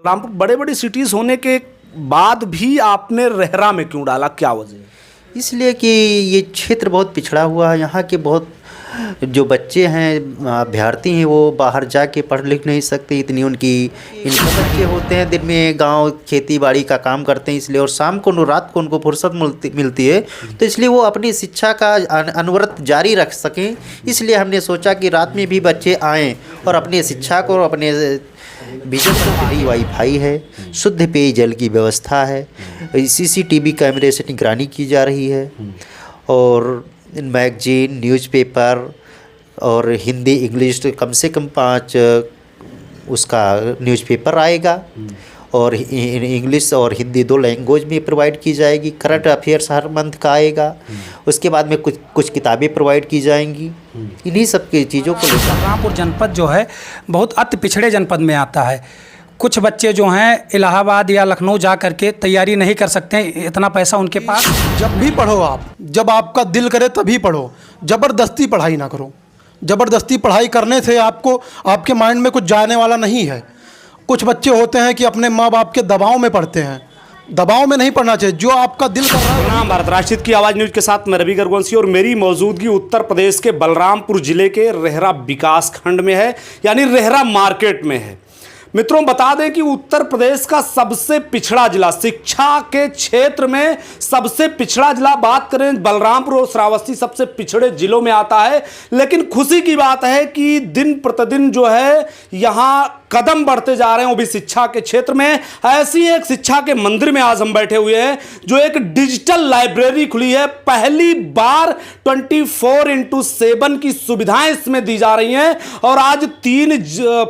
रामपुर बड़े बड़ी सिटीज़ होने के बाद भी आपने रेहरा में क्यों डाला, क्या वजह है? इसलिए कि ये क्षेत्र बहुत पिछड़ा हुआ है। यहाँ के बहुत जो बच्चे हैं, अभ्यर्थी हैं, वो बाहर जाके पढ़ लिख नहीं सकते, इतनी उनकी इनकम बच्चे होते हैं, दिन में गांव खेती बाड़ी का काम करते हैं, इसलिए और शाम को रात को उनको फुर्सत मिलती है, तो इसलिए वो अपनी शिक्षा का अनवरत जारी रख सकें। इसलिए हमने सोचा कि रात में भी बच्चे आएँ और अपनी शिक्षा को और अपने विजन को। फ्री वाईफाई है, शुद्ध पेयजल की व्यवस्था है, CCTV कैमरे से निगरानी की जा रही है, और मैगजीन, न्यूज़पेपर और हिंदी इंग्लिश तो कम से कम 5 उसका न्यूज़पेपर आएगा, और इंग्लिश और हिंदी 2 लैंग्वेज में प्रोवाइड की जाएगी। करंट अफेयर्स हर मंथ का आएगा। उसके बाद में कुछ किताबें प्रोवाइड की जाएंगी। इन्हीं सब की चीज़ों को लेकर बलरामपुर जनपद जो है बहुत अति पिछड़े जनपद में आता है। कुछ बच्चे जो हैं इलाहाबाद या लखनऊ जा कर के तैयारी नहीं कर सकते, इतना पैसा उनके पास। जब भी पढ़ो आप, जब आपका दिल करे तभी पढ़ो, ज़बरदस्ती पढ़ाई ना करो। ज़बरदस्ती पढ़ाई करने से आपको आपके माइंड में कुछ जाने वाला नहीं है। कुछ बच्चे होते हैं कि अपने माँ बाप के दबाव में पढ़ते हैं, दबाव में नहीं पढ़ना चाहिए, जो आपका दिल कर रहा है। नाम भारत राष्ट्र की आवाज़ न्यूज के साथ मैं रवि गर्गवंशी, और मेरी मौजूदगी उत्तर प्रदेश के बलरामपुर जिले के रेहरा विकास खंड में है, यानी रेहरा मार्केट में है। मित्रों, बता दें कि उत्तर प्रदेश का सबसे पिछड़ा जिला, शिक्षा के क्षेत्र में सबसे पिछड़ा जिला, बात करें बलरामपुर और श्रावस्ती सबसे पिछड़े जिलों में आता है। लेकिन खुशी की बात है कि दिन प्रतिदिन जो है यहाँ कदम बढ़ते जा रहे हैं, वो भी शिक्षा के क्षेत्र में। ऐसी एक शिक्षा के मंदिर में आज हम बैठे हुए हैं, जो एक डिजिटल लाइब्रेरी खुली है। पहली बार 24x7 की सुविधाएं इसमें दी जा रही हैं, और आज 3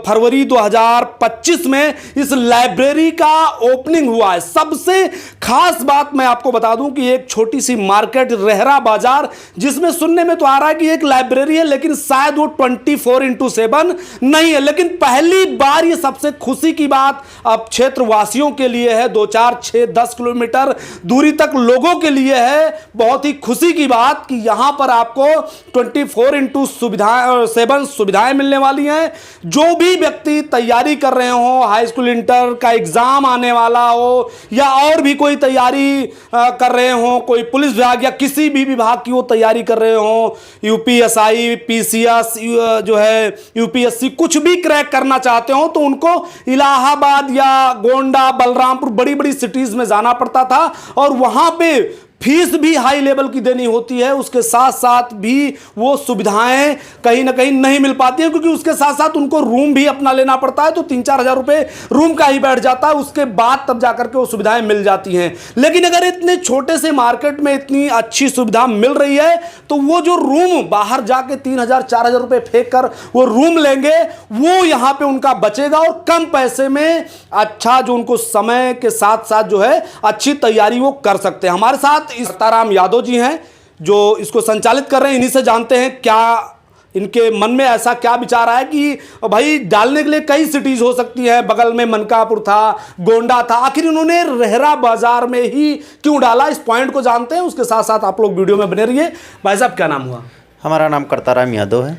फरवरी 2025 में इस लाइब्रेरी का ओपनिंग हुआ है। सबसे खास बात मैं आपको बता दूं कि एक छोटी सी मार्केट रेहरा बाजार, जिसमें सुनने में तो आ रहा है कि एक लाइब्रेरी है, लेकिन शायद वो 24x7 नहीं है। लेकिन पहली बार ये सबसे खुशी की बात अब क्षेत्रवासियों के लिए है। 2, 4, 6, 10 किलोमीटर दूरी तक लोगों के लिए है। बहुत ही खुशी की बात कि यहां पर आपको 24x7 सुविधाएं मिलने वाली हैं। जो भी व्यक्ति तैयारी कर रहे हो, हाई स्कूल इंटर का एग्जाम आने वाला हो, या और भी कोई तैयारी कर रहे हो, कोई पुलिस विभाग या किसी भी विभाग की वो तैयारी कर रहे हो, UPSI, PCS जो है UPSC, कुछ भी क्रैक करना चाहते हो, तो उनको इलाहाबाद या गोंडा, बलरामपुर बड़ी बड़ी सिटीज में जाना पड़ता था, और वहां पे फीस भी हाई लेवल की देनी होती है। उसके साथ साथ भी वो सुविधाएं कहीं ना कहीं नहीं मिल पाती हैं, क्योंकि उसके साथ साथ उनको रूम भी अपना लेना पड़ता है। तो 3-4 हज़ार रुपए रूम का ही बैठ जाता है, उसके बाद तब जाकर के वो सुविधाएं मिल जाती हैं। लेकिन अगर इतने छोटे से मार्केट में इतनी अच्छी सुविधा मिल रही है, तो वो जो रूम बाहर जाके 3,000-4,000 रुपए फेंक कर वो रूम लेंगे, वो यहाँ पे उनका बचेगा, और कम पैसे में अच्छा जो उनको समय के साथ साथ जो है अच्छी तैयारी वो कर सकते हैं। हमारे साथ सीताराम यादव जी हैं, जो इसको संचालित कर रहे हैं। इन्हीं से जानते हैं क्या इनके मन में ऐसा क्या विचार आया कि भाई डालने के लिए कई सिटीज हो सकती हैं, बगल में मनकापुर था, गोंडा था, आखिर इन्होंने रेहरा बाजार में ही क्यों डाला? इस पॉइंट को जानते हैं। उसके साथ साथ आप लोग वीडियो में बने रहिए। भाई साहब, क्या नाम हुआ? हमारा नाम करताराम यादव है।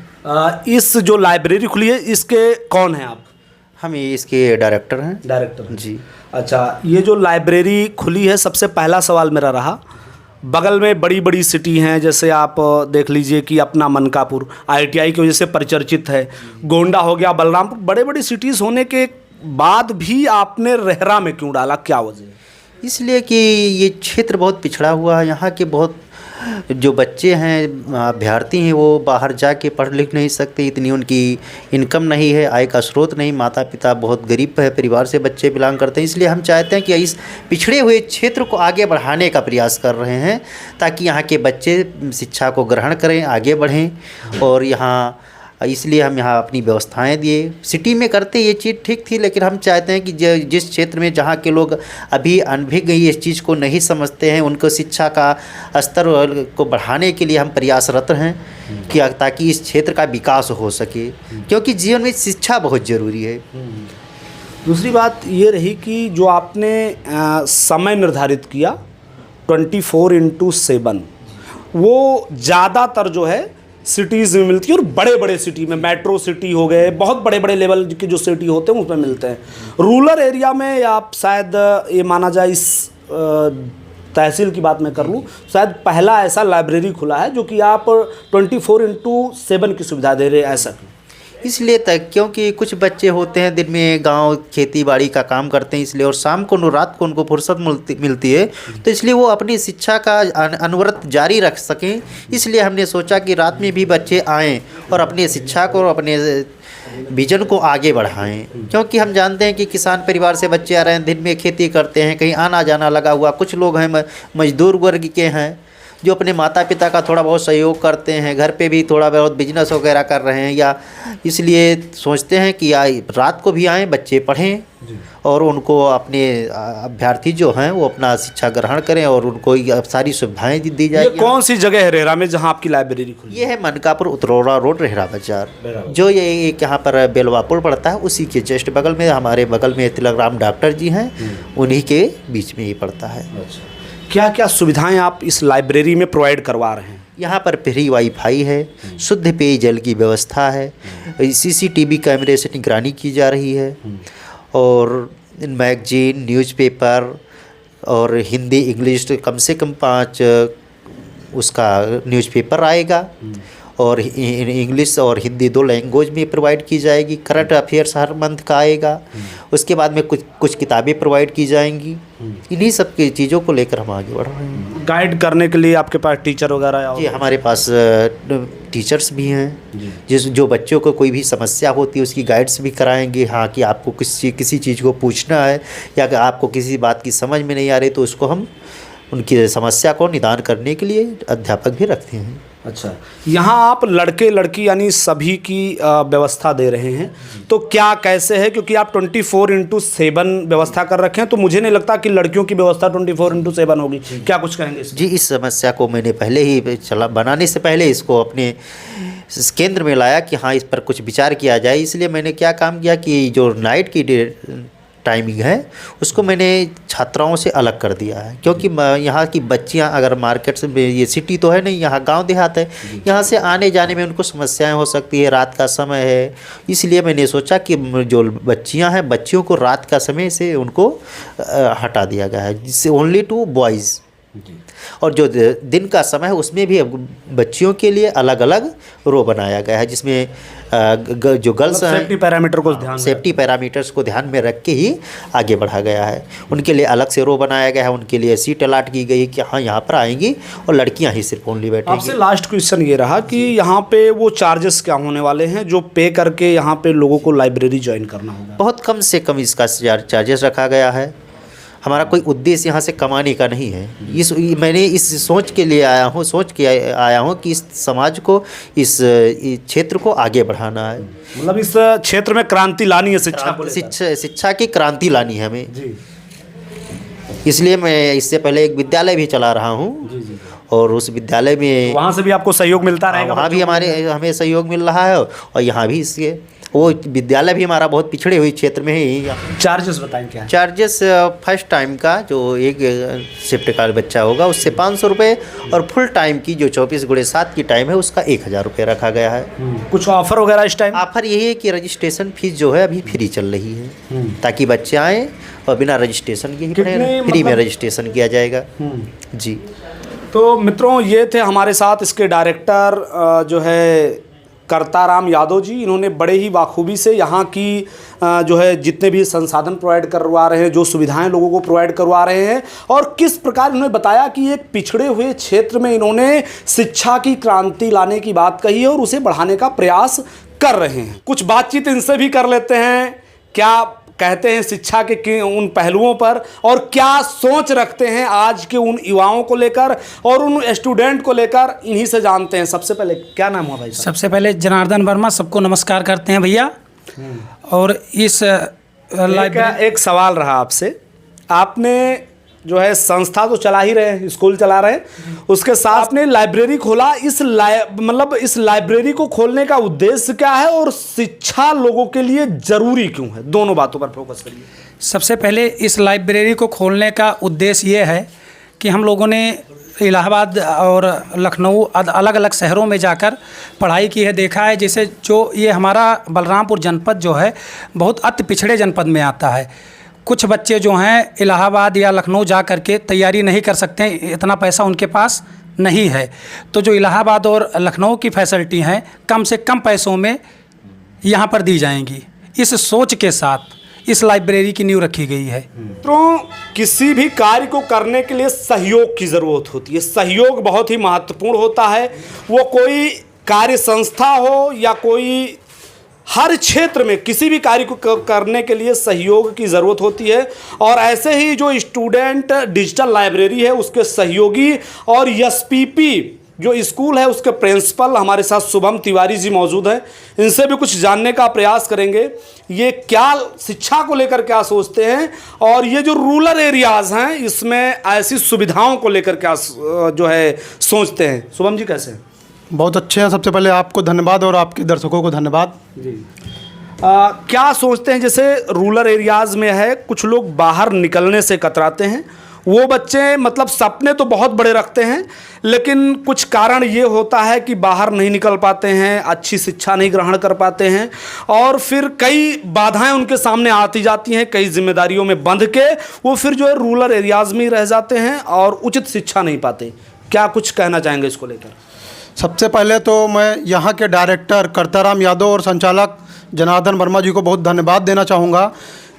इस जो लाइब्रेरी खुली है, इसके कौन है आप? हम इसके डायरेक्टर हैं। डायरेक्टर जी। अच्छा, ये जो लाइब्रेरी खुली है, सबसे पहला सवाल मेरा रहा, बगल में बड़ी बड़ी सिटी हैं, जैसे आप देख लीजिए कि अपना मनकापुर ITI की वजह से परिचर्चित है, गोंडा हो गया, बलरामपुर, बड़े बड़ी सिटीज़ होने के बाद भी आपने रेहरा में क्यों डाला, क्या वजह है? इसलिए कि ये क्षेत्र बहुत पिछड़ा हुआ है। यहाँ के बहुत जो बच्चे हैं, अभ्यर्थी हैं, वो बाहर जाके पढ़ लिख नहीं सकते, इतनी उनकी इनकम नहीं है, आय का स्रोत नहीं, माता पिता बहुत गरीब है परिवार से बच्चे बिलोंग करते हैं। इसलिए हम चाहते हैं कि इस पिछड़े हुए क्षेत्र को आगे बढ़ाने का प्रयास कर रहे हैं, ताकि यहाँ के बच्चे शिक्षा को ग्रहण करें, आगे बढ़ें। और यहाँ इसलिए हम यहाँ अपनी व्यवस्थाएं दिए। सिटी में करते ये चीज़ ठीक थी, लेकिन हम चाहते हैं कि जिस क्षेत्र में जहाँ के लोग अभी अनभिज्ञ इस चीज़ को नहीं समझते हैं, उनको शिक्षा का स्तर को बढ़ाने के लिए हम प्रयासरत हैं, कि ताकि इस क्षेत्र का विकास हो सके, क्योंकि जीवन में शिक्षा बहुत ज़रूरी है। दूसरी बात ये रही कि जो आपने समय निर्धारित किया 24x7, वो ज़्यादातर जो है सिटीज़ में मिलती है, और बड़े बड़े सिटी में, मेट्रो सिटी हो गए, बहुत बड़े बड़े लेवल के जो सिटी होते हैं उसमें मिलते हैं। रूरल एरिया में आप शायद ये माना जाए, इस तहसील की बात मैं कर लूँ, शायद पहला ऐसा लाइब्रेरी खुला है जो कि आप 24/7 की सुविधा दे रहे हैं, ऐसा क्यों? इसलिए तक क्योंकि कुछ बच्चे होते हैं दिन में गांव खेती बाड़ी का काम करते हैं, इसलिए, और शाम को रात को उनको फुर्सत मिलती है, तो इसलिए वो अपनी शिक्षा का अनवरत जारी रख सकें। इसलिए हमने सोचा कि रात में भी बच्चे आएँ और अपनी शिक्षा को और अपने विजन को आगे बढ़ाएं, क्योंकि हम जानते हैं कि किसान परिवार से बच्चे आ रहे हैं, दिन में खेती करते हैं, कहीं आना जाना लगा हुआ। कुछ लोग हैं मजदूर वर्ग के हैं जो अपने माता पिता का थोड़ा बहुत सहयोग करते हैं, घर पे भी थोड़ा बहुत बिजनेस वगैरह कर रहे हैं, या इसलिए सोचते हैं कि रात को भी आएँ, बच्चे पढ़ें और उनको अपने अभ्यर्थी जो हैं वो अपना शिक्षा ग्रहण करें और उनको सारी सुविधाएं दी जाएगी। ये कौन सी जगह है रेरा में जहां आपकी लाइब्रेरी खुली? ये है मनकापुर उत्तरौरा रोड, रेहरा बाजार, जो ये एक यहाँ पर बेलवापुर पड़ता है, उसी के जस्ट बगल में, हमारे बगल में तिलकराम डॉक्टर जी हैं, उन्हीं के बीच में ये पड़ता है। क्या क्या सुविधाएं आप इस लाइब्रेरी में प्रोवाइड करवा रहे हैं? यहाँ पर फ्री वाईफाई है, शुद्ध पेयजल की व्यवस्था है, CCTV कैमरे से निगरानी की जा रही है, और मैगजीन, न्यूज़पेपर और हिंदी इंग्लिश कम से कम 5 उसका न्यूज़पेपर आएगा, और इंग्लिश और हिंदी 2 लैंग्वेज में प्रोवाइड की जाएगी। करंट अफेयर्स हर मंथ का आएगा। उसके बाद में कुछ किताबें प्रोवाइड की जाएंगी। इन्हीं सब की चीज़ों को लेकर हम आगे बढ़ रहे हैं। गाइड करने के लिए आपके पास टीचर वगैरह? जी, हमारे पास टीचर्स भी हैं जो बच्चों को कोई भी समस्या होती है उसकी गाइड्स भी कराएंगे। हाँ, कि आपको किसी चीज़ को पूछना है या कि आपको किसी बात की समझ में नहीं आ रही, तो उसको हम उनकी समस्या को निदान करने के लिए अध्यापक भी रखते हैं। अच्छा, यहाँ आप लड़के लड़की यानी सभी की व्यवस्था दे रहे हैं, तो क्या कैसे है? क्योंकि आप 24/7 व्यवस्था कर रखे हैं, तो मुझे नहीं लगता कि लड़कियों की व्यवस्था 24/7 होगी। क्या कुछ कहेंगे इसमें? जी, इस समस्या को मैंने पहले ही बनाने से पहले इसको अपने केंद्र में लाया कि हाँ, इस पर कुछ विचार किया जाए। इसलिए मैंने क्या काम किया कि जो नाइट की टाइमिंग है उसको मैंने छात्राओं से अलग कर दिया है, क्योंकि यहाँ की बच्चियाँ अगर मार्केट से, ये सिटी तो है नहीं, यहाँ गांव देहात है, यहाँ से आने जाने में उनको समस्याएं हो सकती है, रात का समय है। इसलिए मैंने सोचा कि जो बच्चियाँ हैं, बच्चियों को रात का समय से उनको हटा दिया गया है, जिससे ओनली टू बॉयज़, और जो दिन का समय है उसमें भी बच्चियों के लिए अलग अलग रो बनाया गया है, जिसमें जो गर्ल्स हैं सेफ्टी पैरामीटर्स को ध्यान में रख के ही आगे बढ़ा गया है। उनके लिए अलग से रो बनाया गया है, उनके लिए सीट अलाट की गई कि हाँ, यहाँ पर आएंगी और लड़कियाँ ही सिर्फ ओनली बैठेंगी। आपसे लास्ट क्वेश्चन ये रहा कि यहाँ पे वो चार्जेस क्या होने वाले हैं जो पे करके यहाँ पे लोगों को लाइब्रेरी ज्वाइन करना होगा? बहुत कम से कम इसका चार्जेस रखा गया है। हमारा कोई उद्देश्य यहाँ से कमाने का नहीं है। मैंने इस सोच के आया हूँ कि इस समाज को, इस क्षेत्र को आगे बढ़ाना है। मतलब इस क्षेत्र में क्रांति लानी है, शिक्षा की क्रांति लानी है हमें जी। इसलिए मैं इससे पहले एक विद्यालय भी चला रहा हूँ, और उस विद्यालय में वहाँ से भी आपको सहयोग मिलता रहेगा? वहाँ भी हमें सहयोग मिल रहा है, और यहाँ भी इसके वो विद्यालय भी हमारा बहुत पिछड़े हुए क्षेत्र में है। चार्जेस बताएं क्या? चार्जेस फर्स्ट टाइम का जो एक शिफ्ट का बच्चा होगा उससे 500 रुपये, और फुल टाइम की जो 24/7 की टाइम है उसका 1000 रुपये रखा गया है। कुछ ऑफर वगैरह इस टाइम? ऑफर यही है कि रजिस्ट्रेशन फीस जो है अभी फ्री चल रही है, ताकि बच्चे आएँ और बिना रजिस्ट्रेशन के ही पढ़ें। फ्री में रजिस्ट्रेशन किया जाएगा जी। तो मित्रों, ये थे हमारे साथ इसके डायरेक्टर जो है करताराम यादव जी। इन्होंने बड़े ही बाखूबी से यहाँ की जो है जितने भी संसाधन प्रोवाइड करवा रहे हैं, जो सुविधाएं लोगों को प्रोवाइड करवा रहे हैं, और किस प्रकार इन्होंने बताया कि एक पिछड़े हुए क्षेत्र में इन्होंने शिक्षा की क्रांति लाने की बात कही है और उसे बढ़ाने का प्रयास कर रहे हैं। कुछ बातचीत इनसे भी कर लेते हैं, क्या कहते हैं शिक्षा के उन पहलुओं पर, और क्या सोच रखते हैं आज के उन युवाओं को लेकर और उन स्टूडेंट को लेकर, इन्हीं से जानते हैं। सबसे पहले क्या नाम हुआ भाई साहब? सबसे पहले जनार्दन वर्मा, सबको नमस्कार करते हैं भैया। और इस एक सवाल रहा आपसे, आपने जो है संस्था तो चला ही रहे हैं, स्कूल चला रहे हैं, उसके साथ आपने लाइब्रेरी खोला। इस लाइब्रेरी को खोलने का उद्देश्य क्या है और शिक्षा लोगों के लिए जरूरी क्यों है? दोनों बातों पर फोकस करिए। सबसे पहले इस लाइब्रेरी को खोलने का उद्देश्य ये है कि हम लोगों ने इलाहाबाद और लखनऊ अलग अलग शहरों में जाकर पढ़ाई की है, देखा है। जैसे जो ये हमारा बलरामपुर जनपद जो है बहुत अति पिछड़े जनपद में आता है। कुछ बच्चे जो हैं इलाहाबाद या लखनऊ जा कर के तैयारी नहीं कर सकते, इतना पैसा उनके पास नहीं है। तो जो इलाहाबाद और लखनऊ की फैसिलिटी हैं कम से कम पैसों में यहाँ पर दी जाएंगी, इस सोच के साथ इस लाइब्रेरी की नींव रखी गई है। तो किसी भी कार्य को करने के लिए सहयोग की ज़रूरत होती है। सहयोग बहुत ही महत्वपूर्ण होता है। वो कोई कार्य संस्था हो या कोई, हर क्षेत्र में किसी भी कार्य को करने के लिए सहयोग की ज़रूरत होती है। और ऐसे ही जो स्टूडेंट डिजिटल लाइब्रेरी है उसके सहयोगी और एसपीपी जो स्कूल है उसके प्रिंसिपल हमारे साथ शुभम तिवारी जी मौजूद हैं। इनसे भी कुछ जानने का प्रयास करेंगे, ये क्या शिक्षा को लेकर क्या सोचते हैं और ये जो रूरल एरियाज़ हैं इसमें ऐसी सुविधाओं को लेकर क्या जो है सोचते हैं। शुभम जी कैसे हैं? बहुत अच्छे हैं। सबसे पहले आपको धन्यवाद और आपके दर्शकों को धन्यवाद जी। क्या सोचते हैं, जैसे रूरल एरियाज़ में है कुछ लोग बाहर निकलने से कतराते हैं, वो बच्चे मतलब सपने तो बहुत बड़े रखते हैं लेकिन कुछ कारण ये होता है कि बाहर नहीं निकल पाते हैं, अच्छी शिक्षा नहीं ग्रहण कर पाते हैं और फिर कई बाधाएं उनके सामने आती जाती हैं, कई जिम्मेदारियों में बंध के वो फिर जो है रूरल एरियाज़ में ही रह जाते हैं और उचित शिक्षा नहीं पाते। क्या कुछ कहना चाहेंगे इसको लेकर? सबसे पहले तो मैं यहाँ के डायरेक्टर करताराम यादव और संचालक जनार्दन वर्मा जी को बहुत धन्यवाद देना चाहूँगा,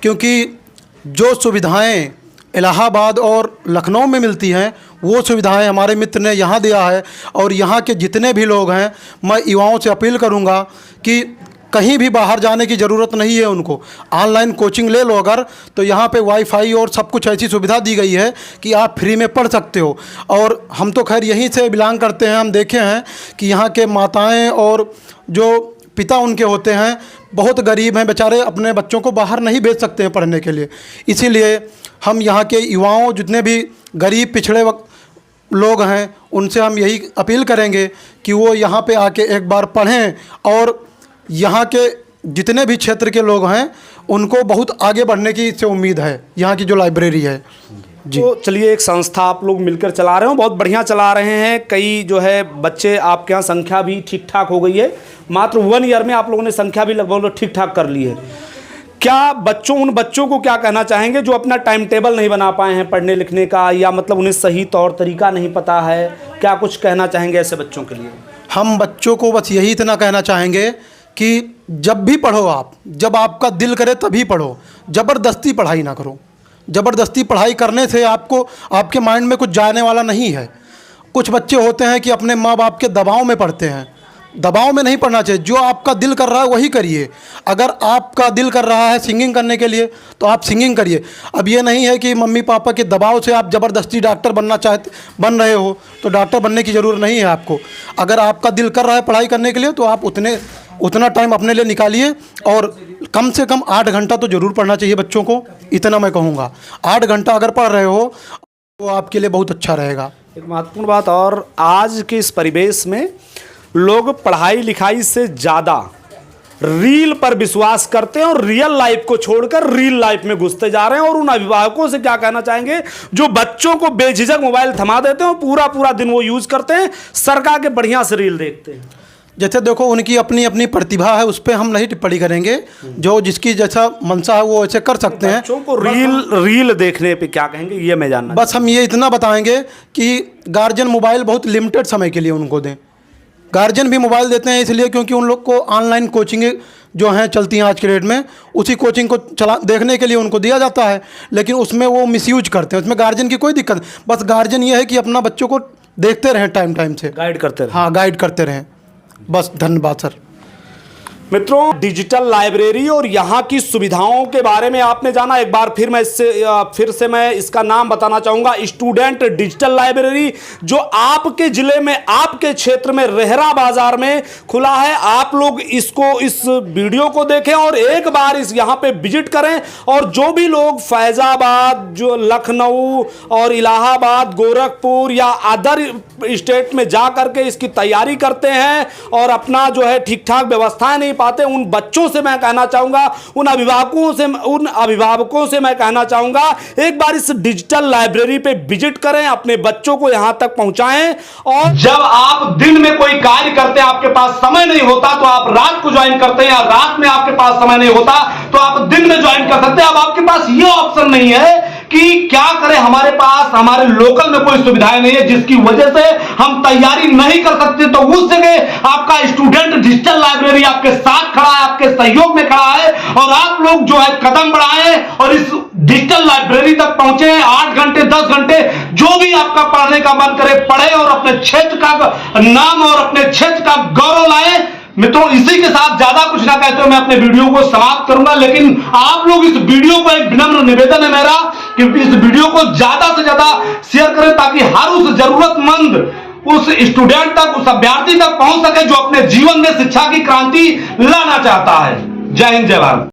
क्योंकि जो सुविधाएं इलाहाबाद और लखनऊ में मिलती हैं वो सुविधाएं हमारे मित्र ने यहाँ दिया है। और यहाँ के जितने भी लोग हैं, मैं युवाओं से अपील करूँगा कि कहीं भी बाहर जाने की ज़रूरत नहीं है उनको। ऑनलाइन कोचिंग ले लो अगर, तो यहाँ पे वाईफाई और सब कुछ ऐसी सुविधा दी गई है कि आप फ्री में पढ़ सकते हो। और हम तो खैर यहीं से बिलोंग करते हैं, हम देखे हैं कि यहाँ के माताएं और जो पिता उनके होते हैं बहुत गरीब हैं बेचारे, अपने बच्चों को बाहर नहीं भेज सकते हैं पढ़ने के लिए। इसीलिए हम यहाँ के युवाओं, जितने भी गरीब पिछड़े लोग हैं, उनसे हम यही अपील करेंगे कि वो यहाँ पे आके एक बार पढ़ें और यहाँ के जितने भी क्षेत्र के लोग हैं उनको बहुत आगे बढ़ने की इससे उम्मीद है यहाँ की जो लाइब्रेरी है जी। तो चलिए, एक संस्था आप लोग मिलकर चला रहे हो, बहुत बढ़िया चला रहे हैं। कई जो है बच्चे आपके यहाँ संख्या भी ठीक ठाक हो गई है, मात्र 1 ईयर में आप लोगों ने संख्या भी लगभग ठीक ठाक कर ली है। क्या उन बच्चों को क्या कहना चाहेंगे जो अपना टाइम टेबल नहीं बना पाए हैं पढ़ने लिखने का, या मतलब उन्हें सही तौर तरीका नहीं पता है, क्या कुछ कहना चाहेंगे ऐसे बच्चों के लिए? हम बच्चों को बस यही इतना कहना चाहेंगे कि जब भी पढ़ो आप, जब आपका दिल करे तभी पढ़ो, ज़बरदस्ती पढ़ाई ना करो। ज़बरदस्ती पढ़ाई करने से आपको आपके माइंड में कुछ जाने वाला नहीं है। कुछ बच्चे होते हैं कि अपने माँ बाप के दबाव में पढ़ते हैं, दबाव में नहीं पढ़ना चाहिए। जो आपका दिल कर रहा है वही करिए। अगर आपका दिल कर रहा है सिंगिंग करने के लिए तो आप सिंगिंग करिए। अब ये नहीं है कि मम्मी पापा के दबाव से आप ज़बरदस्ती डॉक्टर बन रहे हो, तो डॉक्टर बनने की ज़रूरत नहीं है आपको। अगर आपका दिल कर रहा है पढ़ाई करने के लिए तो आप उतना टाइम अपने लिए निकालिए और कम से कम 8 घंटा तो ज़रूर पढ़ना चाहिए बच्चों को, इतना मैं कहूँगा। 8 घंटा अगर पढ़ रहे हो तो आपके लिए बहुत अच्छा रहेगा। एक महत्वपूर्ण बात, और आज के इस परिवेश में लोग पढ़ाई लिखाई से ज़्यादा रील पर विश्वास करते हैं और रियल लाइफ को छोड़कर रील लाइफ में घुसते जा रहे हैं। और उन अभिभावकों से क्या कहना चाहेंगे जो बच्चों को बेझिझक मोबाइल थमा देते हैं, पूरा दिन वो यूज़ करते हैं, सरका के बढ़िया से रील देखते हैं? जैसे देखो, उनकी अपनी अपनी प्रतिभा है, उस पर हम नहीं टिप्पणी करेंगे। जो जिसकी जैसा मनसा है वो ऐसे कर सकते हैं। बच्चों को रील देखने पे क्या कहेंगे, ये मैं जानना। बस हम ये इतना बताएंगे कि गार्जियन मोबाइल बहुत लिमिटेड समय के लिए उनको दें। गार्जियन भी मोबाइल देते हैं इसलिए क्योंकि उन लोग को ऑनलाइन कोचिंग जो हैं चलती हैं आज के डेट में, उसी कोचिंग को देखने के लिए उनको दिया जाता है, लेकिन उसमें वो मिसयूज करते हैं। उसमें गार्जियन की कोई दिक्कत, बस गार्जियन ये है कि अपना बच्चों को देखते रहें, टाइम से गाइड करते रहें। हाँ, गाइड करते रहें। बस, धन्यवाद सर। मित्रों, डिजिटल लाइब्रेरी और यहाँ की सुविधाओं के बारे में आपने जाना। एक बार फिर से मैं इसका नाम बताना चाहूँगा, स्टूडेंट डिजिटल लाइब्रेरी, जो आपके ज़िले में, आपके क्षेत्र में, रेहरा बाज़ार में खुला है। आप लोग इस वीडियो को देखें और एक बार यहाँ पे विजिट करें। और जो भी लोग फैज़ाबाद, जो लखनऊ और इलाहाबाद, गोरखपुर या अदर स्टेट में जा करके इसकी तैयारी करते हैं और अपना जो है ठीक ठाक व्यवस्थाएं नहीं पाते, उन बच्चों से मैं कहना चाहूंगा, उन अभिभावकों से मैं कहना चाहूंगा, एक बार इस डिजिटल लाइब्रेरी पे विजिट करें, अपने बच्चों को यहां तक पहुंचाएं। और जब आप दिन में कोई कार्य करते हैं, आपके पास समय नहीं होता, तो आप रात को ज्वाइन करते हैं, या रात में आपके पास समय नहीं होता तो आप दिन में ज्वाइन कर सकते हैं। अब आपके पास यह ऑप्शन नहीं है कि क्या करें, हमारे पास हमारे लोकल में कोई सुविधाएं नहीं है जिसकी वजह से हम तैयारी नहीं कर सकते, तो उस जगह आपका स्टूडेंट डिजिटल लाइब्रेरी आपके साथ खड़ा है, आपके सहयोग में खड़ा है, और आप लोग जो है कदम बढ़ाएं और इस डिजिटल लाइब्रेरी तक पहुंचे। 8 घंटे 10 घंटे जो भी आपका पढ़ने का मन करे पढ़े, और अपने क्षेत्र का नाम और अपने क्षेत्र का गौरव लाएं। मित्रों, इसी के साथ ज्यादा कुछ ना कहते हुए मैं अपने वीडियो को समाप्त करूंगा, लेकिन आप लोग इस वीडियो को, एक विनम्र निवेदन है मेरा कि इस वीडियो को ज्यादा से ज्यादा शेयर करें, ताकि हर उस जरूरतमंद, उस स्टूडेंट तक, उस अभ्यर्थी तक पहुंच सके जो अपने जीवन में शिक्षा की क्रांति लाना चाहता है। जय हिंद, जय भारत।